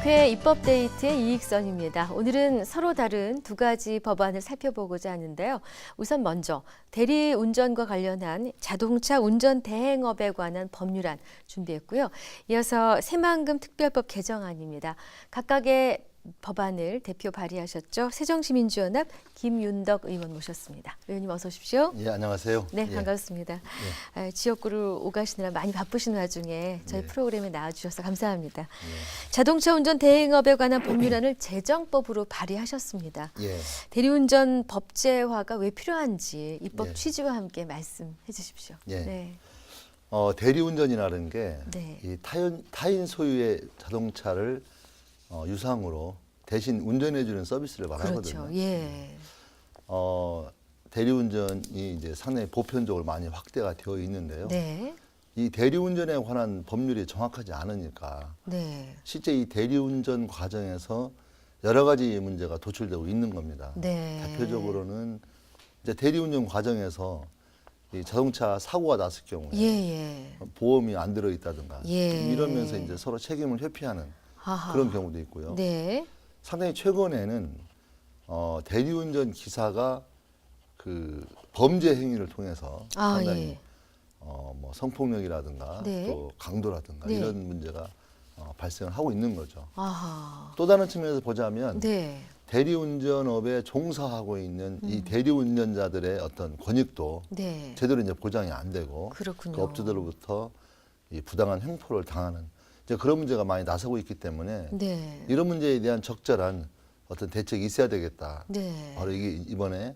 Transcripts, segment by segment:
국회 입법데이트의 이익선입니다. 오늘은 서로 다른 두 가지 법안을 살펴보고자 하는데요. 우선 먼저 대리운전과 관련한 자동차 운전 대행업에 관한 법률안 준비했고요. 이어서 새만금 특별법 개정안입니다. 각각의 법안을 대표 발의하셨죠. 새정시민주연합 김윤덕 의원 모셨습니다. 의원님 어서 오십시오. 예, 안녕하세요. 네, 반갑습니다. 지역구를 오가시느라 많이 바쁘신 와중에 저희 프로그램에 나와주셔서 감사합니다. 자동차 운전 대행업에 관한 법률안을 제정법으로 발의하셨습니다. 대리운전 법제화가 왜 필요한지 입법 취지와 함께 말씀해 주십시오. 네. 대리운전이라는 게 이 타인 소유의 자동차를 유상으로 대신 운전해주는 서비스를 말하거든요. 그렇죠. 대리운전이 이제 상당히 보편적으로 많이 확대가 되어 있는데요. 이 대리운전에 관한 법률이 정확하지 않으니까 실제 이 대리운전 과정에서 여러 가지 문제가 도출되고 있는 겁니다. 대표적으로는 이제 대리운전 과정에서 이 자동차 사고가 났을 경우에 보험이 안 들어있다든가 이러면서 이제 서로 책임을 회피하는 그런 경우도 있고요. 상당히 최근에는 대리운전 기사가 그 범죄 행위를 통해서 상당히 뭐 성폭력이라든가 또 강도라든가 이런 문제가 발생을 하고 있는 거죠. 또 다른 측면에서 보자면 대리운전업에 종사하고 있는 이 대리운전자들의 어떤 권익도 제대로 이제 보장이 안 되고 그 업주들로부터 이 부당한 횡포를 당하는 이제 그런 문제가 많이 나서고 있기 때문에 이런 문제에 대한 적절한 어떤 대책이 있어야 되겠다. 바로 이게 이번에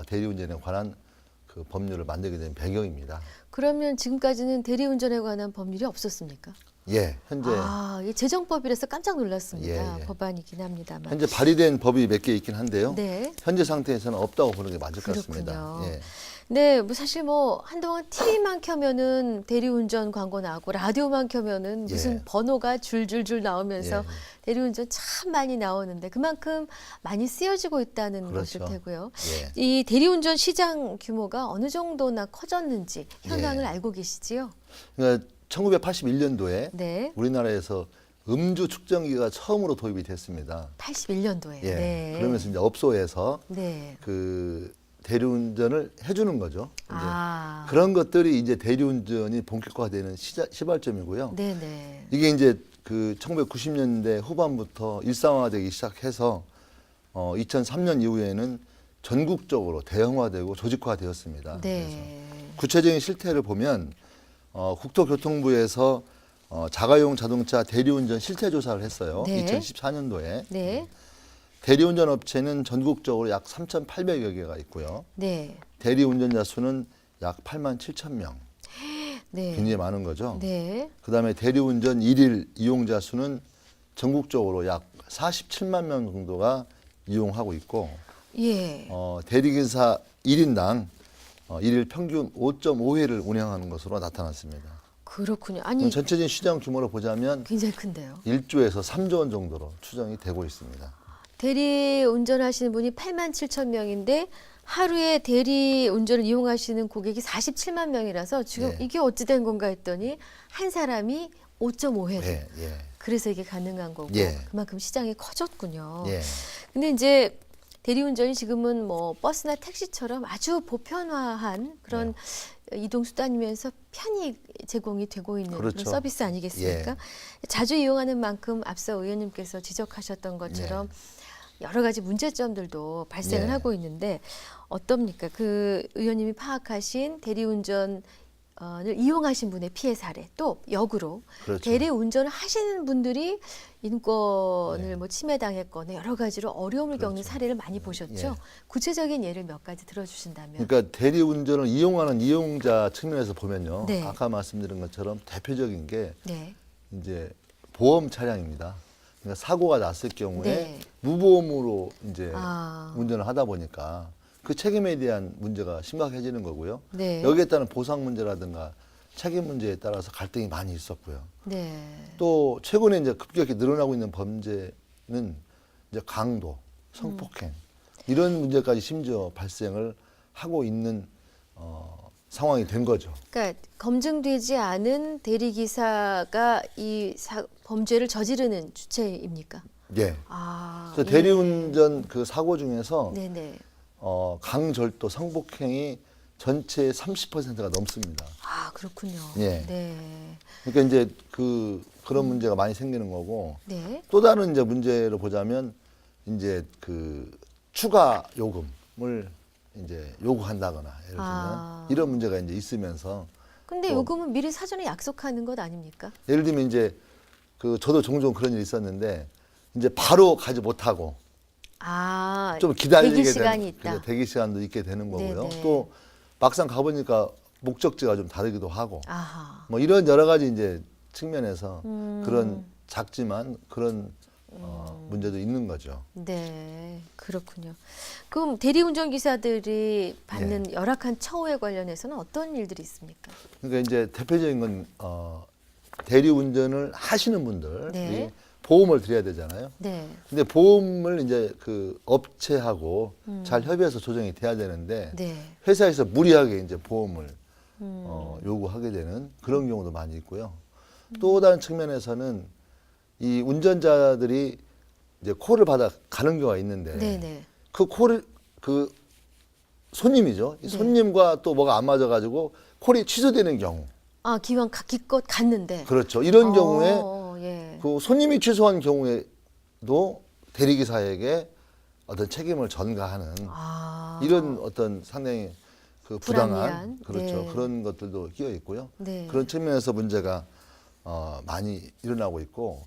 대리운전에 관한 그 법률을 만들게 된 배경입니다. 그러면 지금까지는 대리운전에 관한 법률이 없었습니까? 예, 현재 제정법이라서 깜짝 놀랐습니다. 법안이긴 합니다만. 현재 발의된 법이 몇 개 있긴 한데요. 현재 상태에서는 없다고 보는 게 맞을 것 같습니다. 네, 뭐 사실 뭐 한동안 TV만 켜면은 대리운전 광고 나오고 라디오만 켜면은 무슨 번호가 줄줄줄 나오면서 대리운전 참 많이 나오는데 그만큼 많이 쓰여지고 있다는 것일 테고요. 이 대리운전 시장 규모가 어느 정도나 커졌는지 현황을 알고 계시지요? 그러니까 1981년도에 우리나라에서 음주 측정기가 처음으로 도입이 됐습니다. 81년도에. 그러면서 이제 업소에서 그 대리운전을 해주는 거죠. 이제 그런 것들이 이제 대리운전이 본격화되는 시발점이고요. 이게 이제 그 1990년대 후반부터 일상화되기 시작해서 2003년 이후에는 전국적으로 대형화되고 조직화되었습니다. 그래서 구체적인 실태를 보면 국토교통부에서 자가용 자동차 대리운전 실태 조사를 했어요. 2014년도에. 대리운전 업체는 전국적으로 약 3,800여 개가 있고요. 대리운전자 수는 약 8만 7천 명. 굉장히 많은 거죠. 그다음에 대리운전 일일 이용자 수는 전국적으로 약 47만 명 정도가 이용하고 있고 대리기사 1인당 일일 평균 5.5회를 운행하는 것으로 나타났습니다. 그렇군요. 아니 전체적인 시장 규모로 보자면 굉장히 큰데요. 1조에서 3조 원 정도로 추정이 되고 있습니다. 대리 운전하시는 분이 8만 7천 명인데 하루에 대리 운전을 이용하시는 고객이 47만 명이라서 지금 이게 어찌 된 건가 했더니 한 사람이 5.5회를. 그래서 이게 가능한 거고 그만큼 시장이 커졌군요. 근데 이제 대리운전이 지금은 뭐 버스나 택시처럼 아주 보편화한 그런 이동수단이면서 편히 제공이 되고 있는 그런 서비스 아니겠습니까? 자주 이용하는 만큼 앞서 의원님께서 지적하셨던 것처럼 여러 가지 문제점들도 발생을 하고 있는데 어떻습니까? 그 의원님이 파악하신 대리운전을 이용하신 분의 피해 사례 또 역으로 대리운전을 하시는 분들이 인권을 뭐 침해당했거나 여러 가지로 어려움을 겪는 사례를 많이 보셨죠? 구체적인 예를 몇 가지 들어주신다면. 그러니까 대리운전을 이용하는 이용자 측면에서 보면요. 아까 말씀드린 것처럼 대표적인 게 이제 보험 차량입니다. 그러니까 사고가 났을 경우에 무보험으로 이제 운전을 하다 보니까 그 책임에 대한 문제가 심각해지는 거고요. 여기에 따른 보상 문제라든가 책임 문제에 따라서 갈등이 많이 있었고요. 또 최근에 이제 급격히 늘어나고 있는 범죄는 이제 강도, 성폭행 이런 문제까지 심지어 발생을 하고 있는 상황이 된 거죠. 그러니까 검증되지 않은 대리기사가 이 범죄를 저지르는 주체입니까? 예. 아, 그래서 대리운전 그 사고 중에서 네네. 강절도, 성폭행이 전체의 30%가 넘습니다. 아, 그렇군요. 예. 네. 그러니까 이제 그런 문제가 많이 생기는 거고, 네. 또 다른 이제 문제를 보자면 이제 그 추가 요금을 이제 요구한다거나 예를 들면 이런 문제가 이제 있으면서. 근데 요금은 미리 사전에 약속하는 것 아닙니까? 예를 들면 이제 저도 종종 그런 일이 있었는데 이제 바로 가지 못하고 좀 기다리게 대기 시간이 되는, 있다. 대기 시간도 있게 되는 거고요. 네네. 또 막상 가보니까 목적지가 좀 다르기도 하고, 아하. 뭐 이런 여러 가지 이제 측면에서 그런 작지만 그런 문제도 있는 거죠. 네, 그렇군요. 그럼 대리운전 기사들이 받는 열악한 처우에 관련해서는 어떤 일들이 있습니까? 그러니까 이제 대표적인 건 대리운전을 하시는 분들이 네. 보험을 드려야 되잖아요. 네. 근데 보험을 이제 그 업체하고 잘 협의해서 조정이 돼야 되는데 네. 회사에서 무리하게 이제 보험을 요구하게 되는 그런 경우도 많이 있고요. 또 다른 측면에서는 이 운전자들이 이제 콜을 받아 가는 경우가 있는데 네네. 그 콜을 그 손님이죠. 이 네. 손님과 또 뭐가 안 맞아가지고 콜이 취소되는 경우. 아, 기껏 갔는데. 그렇죠. 이런 경우에 예. 그 손님이 취소한 경우에도 대리기사에게 어떤 책임을 전가하는 이런 어떤 상당히 그 부당한 불합리한, 그렇죠. 네. 그런 것들도 끼어 있고요. 네. 그런 측면에서 문제가 많이 일어나고 있고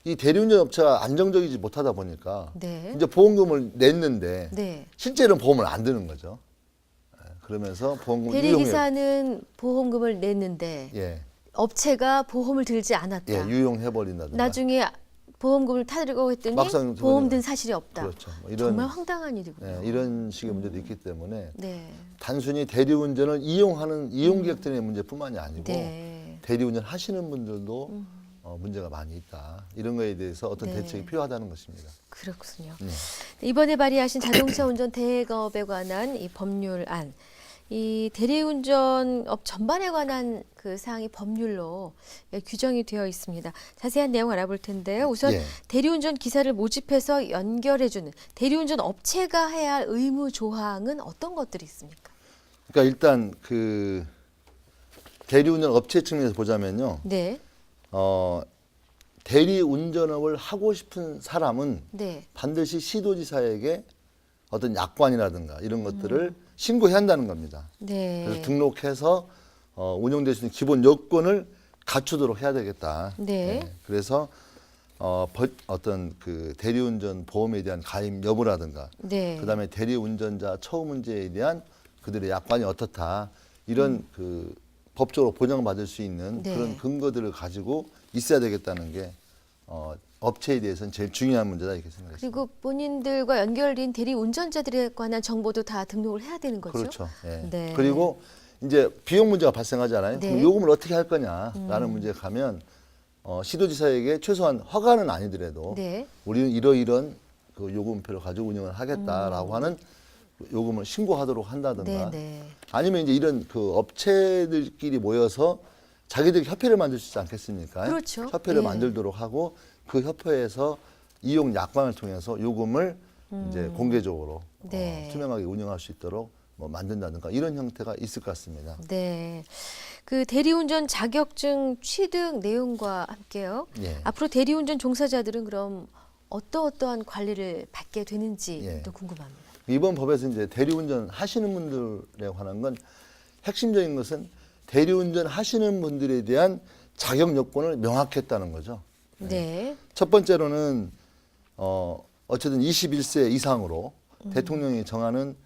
이 대리운전 업체가 안정적이지 못하다 보니까 네. 이제 보험금을 냈는데 네. 실제로는 보험을 안 드는 거죠. 그러면서 보험금을 대리기사는 보험금을 냈는데 예, 업체가 보험을 들지 않았다. 예, 유용해 버린다든가. 나중에 보험금을 타려고 했더니 막상 보험 든 사실이 없다. 그렇죠. 뭐 정말 황당한 일이군요. 예, 이런 식의 문제도 있기 때문에 네. 단순히 대리운전을 이용하는 이용객들의 문제뿐만이 아니고 네. 대리운전 하시는 분들도 문제가 많이 있다. 이런 거에 대해서 어떤 네. 대책이 필요하다는 것입니다. 그렇군요. 네. 이번에 발의하신 자동차 운전 대행업에 관한 이 법률안, 이 대리운전업 전반에 관한 그 사항이 법률로 규정이 되어 있습니다. 자세한 내용 알아볼 텐데요. 우선 예. 대리운전 기사를 모집해서 연결해주는 대리운전 업체가 해야 할 의무 조항은 어떤 것들이 있습니까? 그러니까 일단 그 대리운전 업체 측면에서 보자면요. 네. 대리운전업을 하고 싶은 사람은 네. 반드시 시도지사에게 어떤 약관이라든가 이런 것들을 신고해야 한다는 겁니다. 네. 그래서 등록해서 운영될 수 있는 기본 요건을 갖추도록 해야 되겠다. 네. 그래서 어떤 그 대리운전 보험에 대한 가입 여부라든가, 네. 그다음에 대리운전자 처우 문제에 대한 그들의 약관이 어떻다 이런 그 법적으로 보장받을 수 있는 네. 그런 근거들을 가지고 있어야 되겠다는 게 업체에 대해서는 제일 중요한 문제다 이렇게 생각했습니다. 그리고 본인들과 연결된 대리 운전자들에 관한 정보도 다 등록을 해야 되는 거죠. 그렇죠. 예. 네. 그리고 이제 비용 문제가 발생하잖아요. 네. 그럼 요금을 어떻게 할 거냐라는 문제가 가면 시도지사에게 최소한 허가는 아니더라도 네. 우리는 이러이런 그 요금표를 가지고 운영을 하겠다라고 하는 요금을 신고하도록 한다든가, 네. 아니면 이제 이런 그 업체들끼리 모여서 자기들이 협회를 만들 수 있지 않겠습니까? 그렇죠. 협회를 예. 만들도록 하고 그 협회에서 이용 약관을 통해서 요금을 이제 공개적으로 네. 투명하게 운영할 수 있도록 뭐 만든다든가 이런 형태가 있을 것 같습니다. 네. 그 대리운전 자격증 취득 내용과 함께요. 예. 앞으로 대리운전 종사자들은 그럼 어떠한 관리를 받게 되는지도 예. 궁금합니다. 이번 법에서 이제 대리운전 하시는 분들에 관한 건 핵심적인 것은 대리운전 하시는 분들에 대한 자격 요건을 명확했다는 거죠. 네. 첫 번째로는 어쨌든 21세 이상으로 대통령이 정하는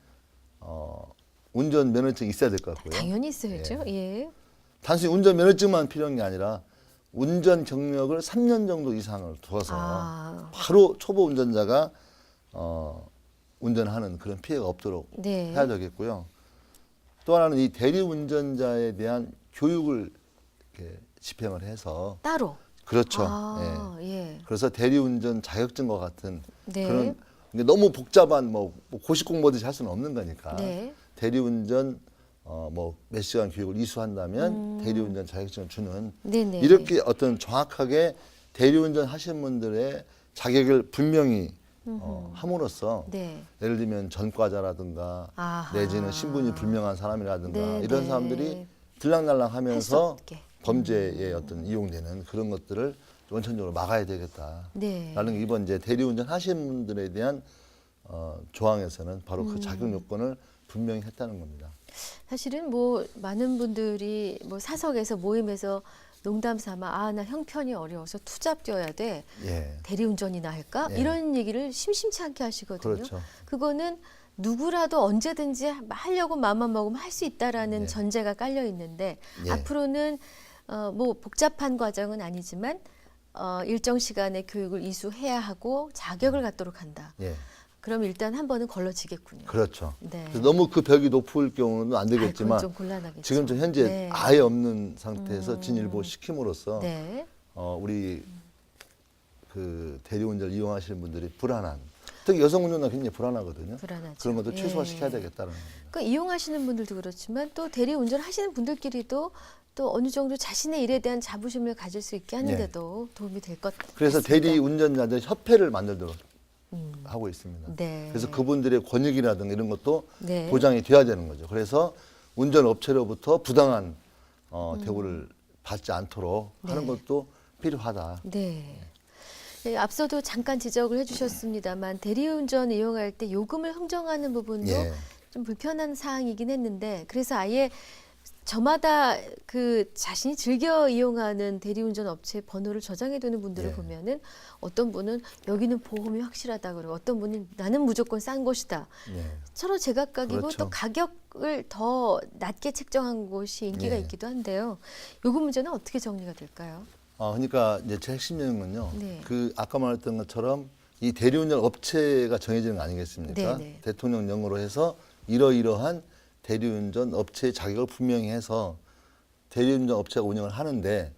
운전 면허증이 있어야 될 것 같고요. 당연히 있어야죠. 예. 단순히 운전 면허증만 필요한 게 아니라 운전 경력을 3년 정도 이상을 두어서 바로 초보 운전자가 운전하는 그런 피해가 없도록 네. 해야 되겠고요. 또 하나는 이 대리운전자에 대한 교육을 이렇게 집행을 해서 따로. 그렇죠. 예. 그래서 대리운전 자격증과 같은 네. 그런 너무 복잡한 뭐 고시 공부하듯이 할 수는 없는 거니까 네. 대리운전 뭐 몇 시간 교육을 이수한다면 대리운전 자격증을 주는 네네. 이렇게 어떤 정확하게 대리운전 하시는 분들의 자격을 분명히 함으로써 네. 예를 들면 전과자라든가 아하. 내지는 신분이 불명한 사람이라든가 네, 이런 네. 사람들이 할 수 들락날락하면서 없게. 범죄에 어떤 이용되는 그런 것들을 원천적으로 막아야 되겠다라는 네. 게 이번 이제 대리운전 하시는 분들에 대한 조항에서는 바로 그 자격 요건을 분명히 했다는 겁니다. 사실은 뭐 많은 분들이 뭐 사석에서 모임에서 농담 삼아 나 형편이 어려워서 투잡 뛰어야 돼. 예. 대리운전이나 할까? 예. 이런 얘기를 심심치 않게 하시거든요. 그렇죠. 그거는 누구라도 언제든지 하려고 마음만 먹으면 할 수 있다라는 예. 전제가 깔려 있는데 예. 앞으로는 뭐 복잡한 과정은 아니지만 일정 시간의 교육을 이수해야 하고 자격을 갖도록 한다. 예. 그럼 일단 한 번은 걸러지겠군요. 그렇죠. 네. 그래서 너무 그 벽이 높을 경우는 안 되겠지만 그건 좀 곤란하겠죠. 지금 좀 현재 네. 아예 없는 상태에서 진일보 시킴으로써 네. 우리 그 대리운전을 이용하시는 분들이 불안한, 특히 여성 운전은 굉장히 불안하거든요. 불안하죠. 그런 것도 예. 최소화시켜야 되겠다는 겁니다. 그러니까 이용하시는 분들도 그렇지만 또 대리운전 하시는 분들끼리도 또 어느 정도 자신의 일에 대한 자부심을 가질 수 있게 하는데도 도움이 될 것 같습니다. 그래서 대리운전자들 협회를 만들도록 하고 있습니다. 네. 그래서 그분들의 권익이라든가 이런 것도 네. 보장이 돼야 되는 거죠. 그래서 운전업체로부터 부당한 대우를 받지 않도록 하는 네. 것도 필요하다. 네. 네, 앞서도 잠깐 지적을 해주셨습니다만 대리운전 이용할 때 요금을 흥정하는 부분도 예. 좀 불편한 사항이긴 했는데 그래서 아예 저마다 그 자신이 즐겨 이용하는 대리운전 업체 번호를 저장해 두는 분들을 예. 보면은 어떤 분은 여기는 보험이 확실하다 그러고 어떤 분은 나는 무조건 싼 곳이다. 예. 서로 제각각이고 그렇죠. 또 가격을 더 낮게 책정한 곳이 인기가 예. 있기도 한데요. 요금 문제는 어떻게 정리가 될까요? 그러니까 이제 제 핵심적인건요. 네. 그 아까 말했던 것처럼 이 대리운전 업체가 정해지는 거 아니겠습니까? 네네. 대통령령으로 해서 이러이러한 대리운전 업체의 자격을 분명히 해서 대리운전 업체가 운영을 하는데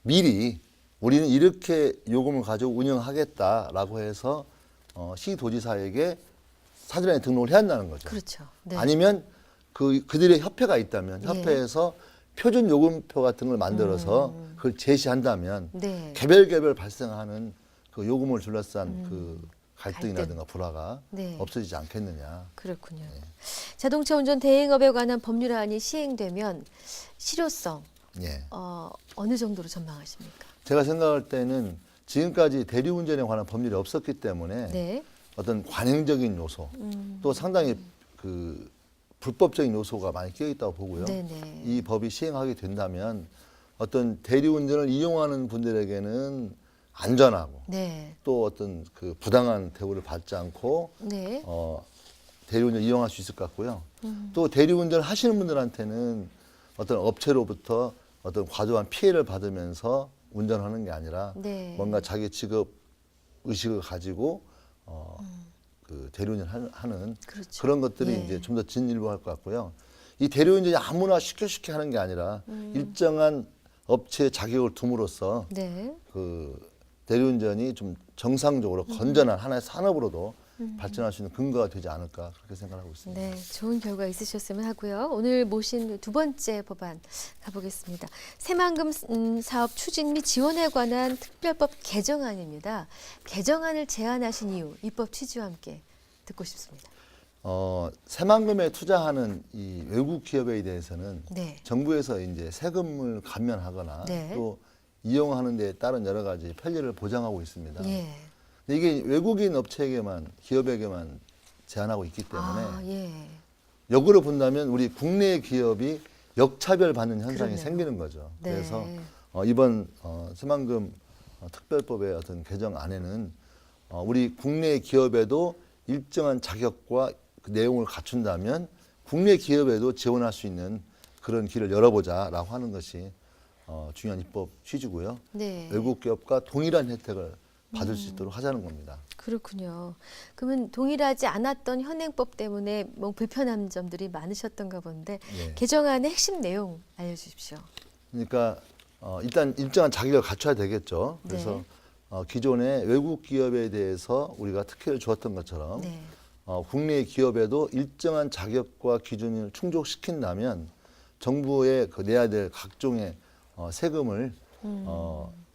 미리 우리는 이렇게 요금을 가지고 운영하겠다라고 해서 시도지사에게 사전에 등록을 해야 한다는 거죠. 그렇죠. 네. 아니면 그들의 협회가 있다면 예. 협회에서 표준 요금표 같은 걸 만들어서 그걸 제시한다면 네. 개별 발생하는 그 요금을 둘러싼 그 갈등이라든가 불화가 네. 없어지지 않겠느냐. 그렇군요. 자동차 운전 대행업에 관한 법률안이 시행되면 실효성 예. 어느 정도로 전망하십니까? 제가 생각할 때는 지금까지 대리운전에 관한 법률이 없었기 때문에 네. 어떤 관행적인 요소 또 상당히 그 불법적인 요소가 많이 끼어 있다고 보고요. 네네. 이 법이 시행하게 된다면 어떤 대리운전을 이용하는 분들에게는 안전하고 네. 또 어떤 그 부당한 대우를 받지 않고 네. 대리운전 이용할 수 있을 것 같고요. 또 대리운전 하시는 분들한테는 어떤 업체로부터 어떤 과도한 피해를 받으면서 운전하는 게 아니라 네. 뭔가 자기 직업 의식을 가지고 그 대리운전 하는 그렇죠. 그런 것들이 예. 이제 좀 더 진일보할 것 같고요. 이 대리운전이 아무나 쉽게 하는 게 아니라 일정한 업체의 자격을 둠으로써 네. 그 대리운전이 좀 정상적으로 건전한 하나의 산업으로도 발전할 수 있는 근거가 되지 않을까 그렇게 생각하고 있습니다. 네, 좋은 결과 있으셨으면 하고요. 오늘 모신 두 번째 법안 가보겠습니다. 새만금 사업 추진 및 지원에 관한 특별법 개정안입니다. 개정안을 제안하신 이유, 입법 취지와 함께 듣고 싶습니다. 새만금에 투자하는 이 외국 기업에 대해서는 네. 정부에서 이제 세금을 감면하거나 네. 또 이용하는 데 따른 여러 가지 편리를 보장하고 있습니다. 예. 근데 이게 외국인 업체에게만 기업에게만 제한하고 있기 때문에 예. 역으로 본다면 우리 국내 기업이 역차별 받는 현상이 그러네요. 생기는 거죠. 네. 그래서 이번 새만금 특별법의 어떤 개정안에는 우리 국내 기업에도 일정한 자격과 그 내용을 갖춘다면 국내 기업에도 지원할 수 있는 그런 길을 열어보자라고 하는 것이 중요한 입법 취지고요. 네. 외국 기업과 동일한 혜택을 받을 수 있도록 하자는 겁니다. 그렇군요. 그러면 동일하지 않았던 현행법 때문에 뭐 불편한 점들이 많으셨던가 본데 예. 개정안의 핵심 내용 알려주십시오. 그러니까 일단 일정한 자격을 갖춰야 되겠죠. 그래서 네. 기존의 외국 기업에 대해서 우리가 특혜를 주었던 것처럼 네. 국내 기업에도 일정한 자격과 기준을 충족시킨다면 정부에 내야 될 각종의 세금을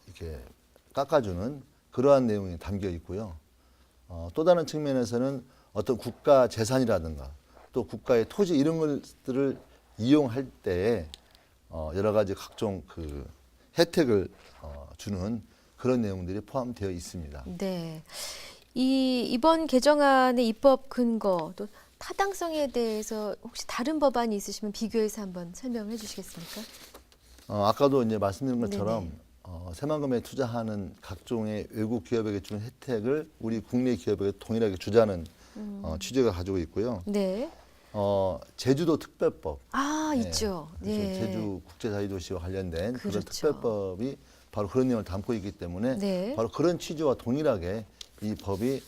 이렇게 깎아주는 그러한 내용이 담겨 있고요. 또 다른 측면에서는 어떤 국가 재산이라든가 또 국가의 토지 이런 것들을 이용할 때에 여러 가지 각종 그 혜택을 주는 그런 내용들이 포함되어 있습니다. 네. 이번 개정안의 입법 근거 또 타당성에 대해서 혹시 다른 법안이 있으시면 비교해서 한번 설명을 해주시겠습니까? 아까도 이제 말씀드린 것처럼 새만금에 투자하는 각종의 외국 기업에게 주는 혜택을 우리 국내 기업에게 동일하게 주자는 취지가 가지고 있고요. 네. 제주도 특별법. 있죠. 네. 제주 국제자유도시와 관련된 그런 그렇죠. 특별법이 바로 그런 내용을 담고 있기 때문에 네. 바로 그런 취지와 동일하게 이 법이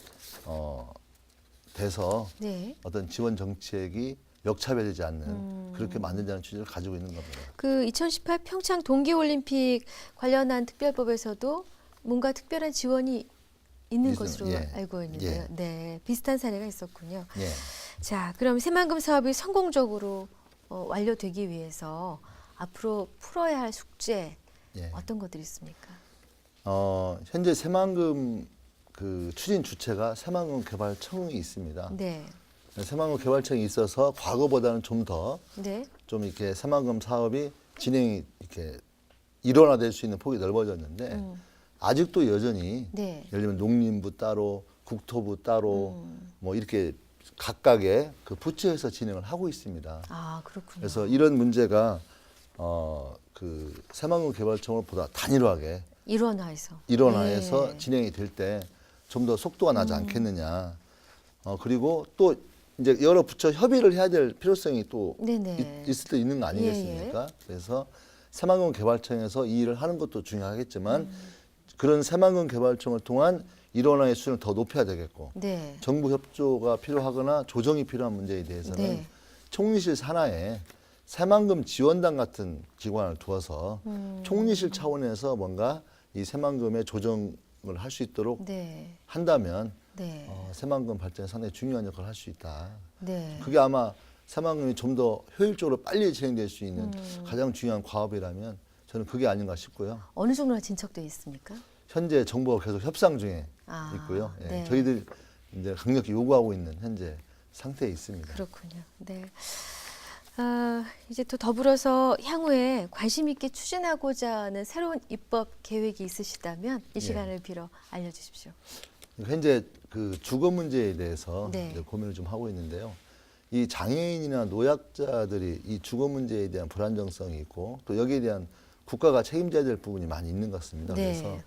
돼서 네. 어떤 지원 정책이 역차별되지 않는 그렇게 만들자는 취지를 가지고 있는 겁니다. 그 2018 평창 동계올림픽 관련한 특별법에서도 뭔가 특별한 지원이 있는 것으로 알고 있는데요. 네, 비슷한 사례가 있었군요. 자, 그럼 새만금 사업이 성공적으로 완료되기 위해서 앞으로 풀어야 할 숙제 어떤 것들이 있습니까? 현재 새만금 그 추진 주체가 새만금 개발청이 있습니다. 네. 새만금 개발청이 있어서 과거보다는 좀 더 좀 이렇게 새만금 사업이 진행이 이렇게 일원화될 수 있는 폭이 넓어졌는데 아직도 여전히 예를 들면 농림부 따로 국토부 따로 뭐 이렇게 각각의 그 부처에서 진행을 하고 있습니다. 그렇군요. 그래서 이런 문제가 그 새만금 개발청을 보다 단일화하게 일원화해서 진행이 될 때 좀 더 속도가 나지 않겠느냐. 그리고 또 이제 여러 부처 협의를 해야 될 필요성이 또 있을 때 있는 거 아니겠습니까? 그래서 새만금 개발청에서 이 일을 하는 것도 중요하겠지만 그런 새만금 개발청을 통한 일원화의 수준을 더 높여야 되겠고 정부 협조가 필요하거나 조정이 필요한 문제에 대해서는 총리실 산하에 새만금 지원단 같은 기관을 두어서 총리실 차원에서 뭔가 이 새만금의 조정을 할 수 있도록 한다면 새만금 발전에 상당히 중요한 역할을 할 수 있다. 그게 아마 새만금이 좀 더 효율적으로 빨리 진행될 수 있는 가장 중요한 과업이라면 저는 그게 아닌가 싶고요. 어느 정도나 진척돼 있습니까? 현재 정부가 계속 협상 중에 있고요. 저희들 이제 강력히 요구하고 있는 현재 상태에 있습니다. 그렇군요. 네. 이제 또 더불어서 향후에 관심 있게 추진하고자 하는 새로운 입법 계획이 있으시다면 이 시간을 빌어 알려주십시오. 현재 그 주거 문제에 대해서 이제 고민을 좀 하고 있는데요. 이 장애인이나 노약자들이 이 주거 문제에 대한 불안정성이 있고 또 여기에 대한 국가가 책임져야 될 부분이 많이 있는 것 같습니다. 그래서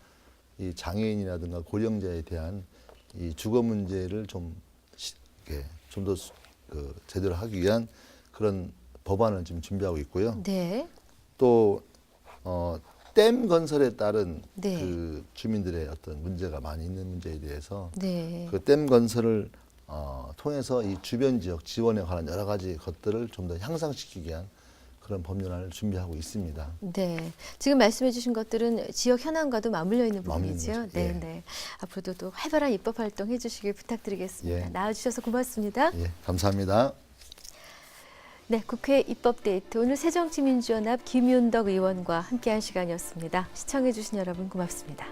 이 장애인이라든가 고령자에 대한 이 주거 문제를 좀 더 제대로 하기 위한 그런 법안을 지금 준비하고 있고요. 또 댐 건설에 따른 그 주민들의 어떤 문제가 많이 있는 문제에 대해서 그 댐 건설을 통해서 이 주변 지역 지원에 관한 여러 가지 것들을 좀 더 향상시키기 위한 그런 법률안을 준비하고 있습니다. 지금 말씀해 주신 것들은 지역 현안과도 맞물려 있는 부분이죠. 앞으로도 또 활발한 입법 활동 해주시길 부탁드리겠습니다. 나와주셔서 고맙습니다. 감사합니다. 국회 입법데이트 오늘 새정치민주연합 김윤덕 의원과 함께한 시간이었습니다. 시청해 주신 여러분 고맙습니다.